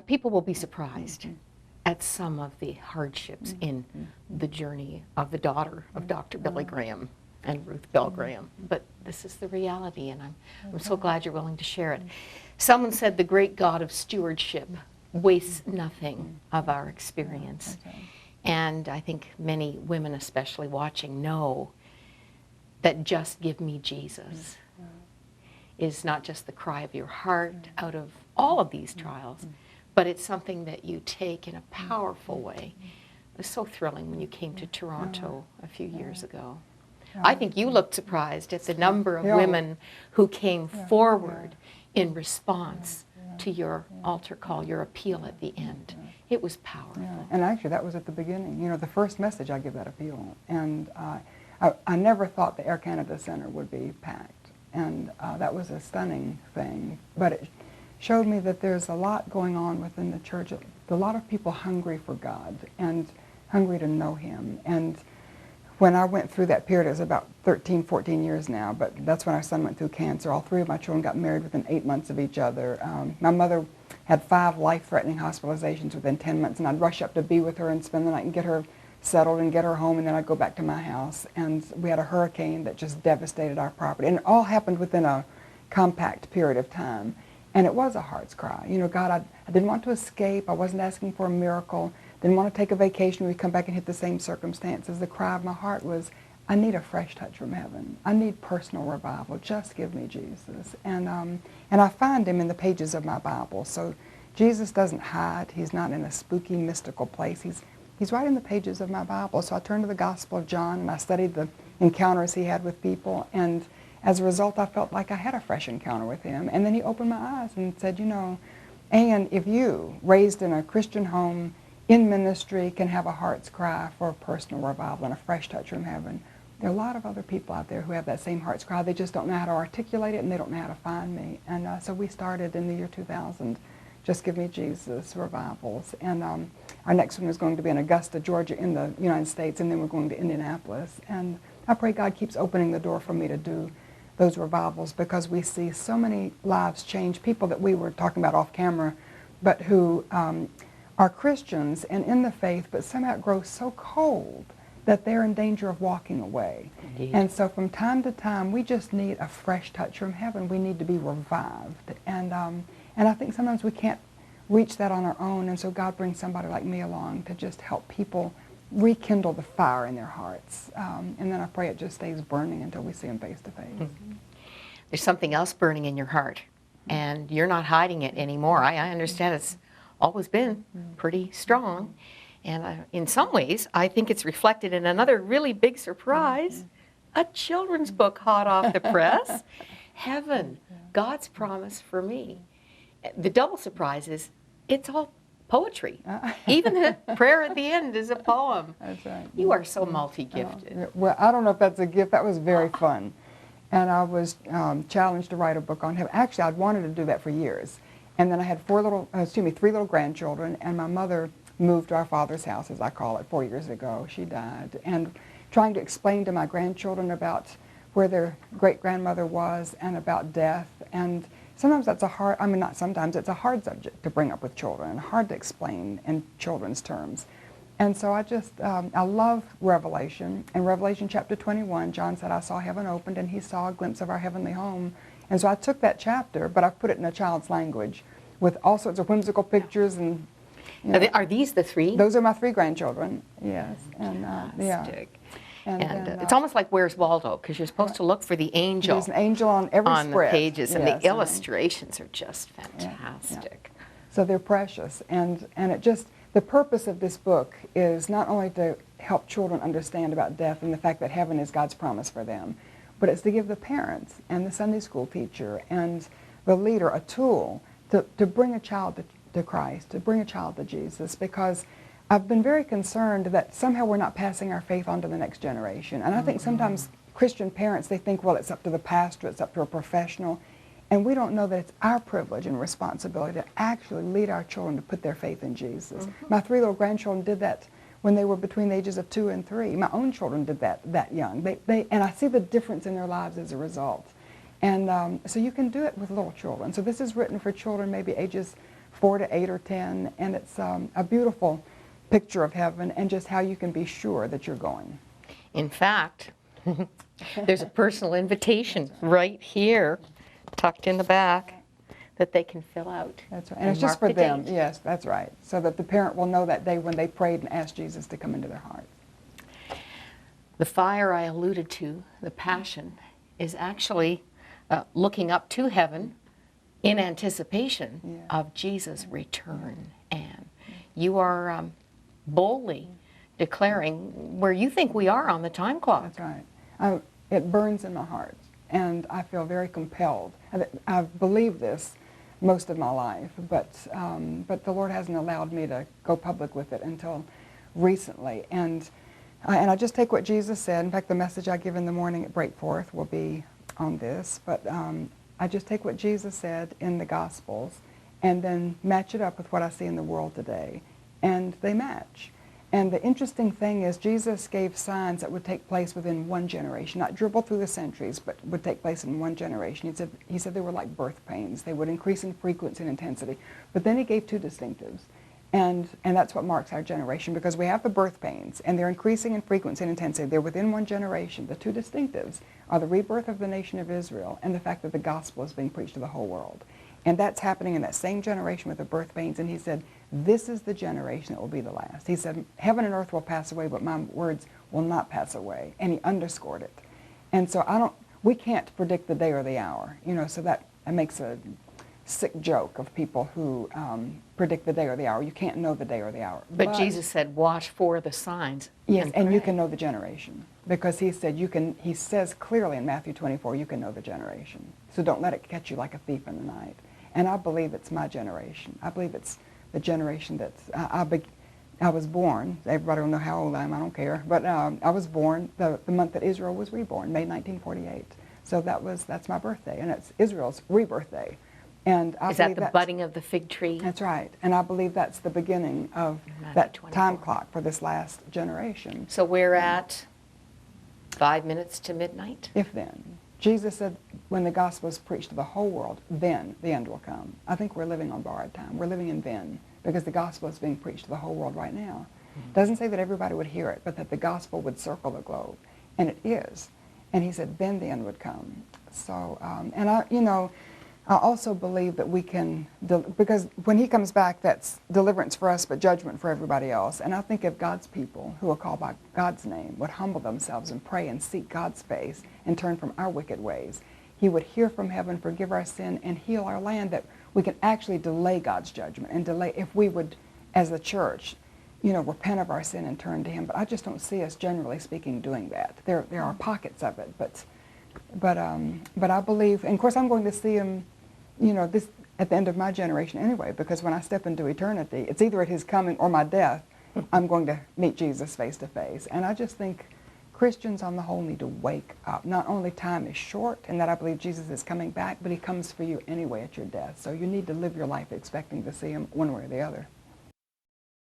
People will be surprised at some of the hardships in the journey of the daughter of Dr. Billy Graham and Ruth Bell Graham. But this is the reality, and I'm so glad you're willing to share it. Someone said the great God of stewardship wastes nothing of our experience. And I think many women, especially watching, know that just give me Jesus is not just the cry of your heart out of all of these trials, but it's something that you take in a powerful way. It was so thrilling when you came to Toronto a few years ago. I think you looked surprised at the number of women who came forward in response to your altar call, your appeal at the end. It was powerful. And actually that was at the beginning. You know, the first message I give that appeal. And I never thought the Air Canada Center would be packed. And that was a stunning thing. But it showed me that there's a lot going on within the church. A lot of people hungry for God and hungry to know Him. And when I went through that period, it was about 13, 14 years now, but that's when our son went through cancer. All three of my children got married within 8 months of each other. My mother had 5 life-threatening hospitalizations within 10 months, and I'd rush up to be with her and spend the night and get her settled and get her home, and then I'd go back to my house. And we had a hurricane that just devastated our property. And it all happened within a compact period of time. And it was a heart's cry. You know, God, I didn't want to escape. I wasn't asking for a miracle. Didn't want to take a vacation. We'd come back and hit the same circumstances. The cry of my heart was, I need a fresh touch from heaven. I need personal revival. Just give me Jesus. And I find Him in the pages of my Bible. So Jesus doesn't hide. He's not in a spooky, mystical place. He's right in the pages of my Bible. So I turned to the Gospel of John, and I studied the encounters He had with people. And as a result, I felt like I had a fresh encounter with Him. And then He opened my eyes and said, you know, Anne, if you, raised in a Christian home, in ministry, can have a heart's cry for a personal revival and a fresh touch from heaven, there are a lot of other people out there who have that same heart's cry. They just don't know how to articulate it, and they don't know how to find me. And so we started in the year 2000, Just Give Me Jesus revivals. And our next one is going to be in Augusta, Georgia, in the United States, and then we're going to Indianapolis. And I pray God keeps opening the door for me to do those revivals, because we see so many lives change, people that we were talking about off camera, but who are Christians and in the faith, but somehow grow so cold that they're in danger of walking away. Indeed. And so from time to time, we just need a fresh touch from heaven. We need to be revived. And I think sometimes we can't reach that on our own, and so God brings somebody like me along to just help people rekindle the fire in their hearts. And then I pray it just stays burning until we see Him face to face. Mm-hmm. There's something else burning in your heart, and you're not hiding it anymore. I understand it's always been pretty strong. And in some ways, I think it's reflected in another really big surprise, a children's book hot off the press, Heaven, God's Promise for Me. The double surprise is it's all poetry. Even the prayer at the end is a poem. That's right. You are so multi-gifted. Well, I don't know if that's a gift. That was very fun. And I was challenged to write a book on heaven. Actually, I'd wanted to do that for years. And then I had 3 little grandchildren, and my mother moved to our father's house, as I call it, 4 years ago. She died. And trying to explain to my grandchildren about where their great-grandmother was and about death. And sometimes that's a hard, not sometimes, it's a hard subject to bring up with children and hard to explain in children's terms. And so I love Revelation. In Revelation chapter 21, John said, I saw heaven opened, and he saw a glimpse of our heavenly home. And so I took that chapter, but I put it in a child's language with all sorts of whimsical pictures and... You know, are these the 3? Those are my 3 grandchildren, yes. And, Fantastic. yeah. And it's almost like Where's Waldo, because you're supposed to look for the angel. There's an angel on every spread. The pages, and yes, the illustrations are just fantastic. Yeah. So they're precious, and it just, the purpose of this book is not only to help children understand about death and the fact that heaven is God's promise for them, but it's to give the parents and the Sunday school teacher and the leader a tool to bring a child to Christ, to bring a child to Jesus, because I've been very concerned that somehow we're not passing our faith on to the next generation. And I think sometimes Christian parents, they think, well, it's up to the pastor, it's up to a professional, and we don't know that it's our privilege and responsibility to actually lead our children to put their faith in Jesus. My 3 little grandchildren did that when they were between the ages of 2 and 3. My own children did that young. And I see the difference in their lives as a result. And so you can do it with little children. So this is written for children maybe ages 4 to 8 or 10, and it's a beautiful picture of heaven and just how you can be sure that you're going. In fact, there's a personal invitation right here, tucked in the back, that they can fill out. That's right. And it's just for them. Yes, that's right. So that the parent will know that day when they prayed and asked Jesus to come into their heart. The fire I alluded to, the passion, is actually looking up to heaven in anticipation of Jesus' return. And you are boldly declaring where you think we are on the time clock. That's right. It burns in my heart, and I feel very compelled. I've believed this most of my life, but the Lord hasn't allowed me to go public with it until recently. And I just take what Jesus said. In fact, the message I give in the morning at Breakforth will be on this. But I just take what Jesus said in the Gospels and then match it up with what I see in the world today. And they match. And the interesting thing is Jesus gave signs that would take place within one generation, not dribble through the centuries, but would take place in one generation. He said they were like birth pains. They would increase in frequency and intensity. But then he gave two distinctives. And that's what marks our generation, because we have the birth pains, and they're increasing in frequency and intensity. They're within one generation. The two distinctives are the rebirth of the nation of Israel and the fact that the gospel is being preached to the whole world. And that's happening in that same generation with the birth pains. And he said, this is the generation that will be the last. He said, heaven and earth will pass away, but my words will not pass away. And he underscored it. And so we can't predict the day or the hour, so that makes a sick joke of people who predict the day or the hour. You can't know the day or the hour. But Jesus said, watch for the signs. Yes, and you can know the generation. Because he said he says clearly in Matthew 24, you can know the generation. So don't let it catch you like a thief in the night. And I believe it's my generation. I believe it's the generation that I was born. Everybody will know how old I am, I don't care. But I was born the month that Israel was reborn, May 1948. So that's my birthday, and it's Israel's rebirth day. And is that the budding of the fig tree? That's right. And I believe that's the beginning of that 24. Time clock for this last generation. So we're at 5 minutes to midnight? If then. Jesus said when the gospel is preached to the whole world, then the end will come. I think we're living on borrowed time. We're living in then, because the gospel is being preached to the whole world right now. It doesn't say that everybody would hear it, but that the gospel would circle the globe. And it is. And he said then the end would come. So, and I also believe that we can, because when he comes back, that's deliverance for us, but judgment for everybody else. And I think if God's people, who are called by God's name, would humble themselves and pray and seek God's face and turn from our wicked ways, he would hear from heaven, forgive our sin, and heal our land, that we can actually delay God's judgment and delay, if we would, as a church, repent of our sin and turn to him. But I just don't see us, generally speaking, doing that. There are pockets of it, but I believe, and of course I'm going to see him this at the end of my generation anyway, because when I step into eternity, it's either at his coming or my death, I'm going to meet Jesus face to face. And I just think Christians on the whole need to wake up. Not only time is short, and that I believe Jesus is coming back, but he comes for you anyway at your death. So you need to live your life expecting to see him one way or the other.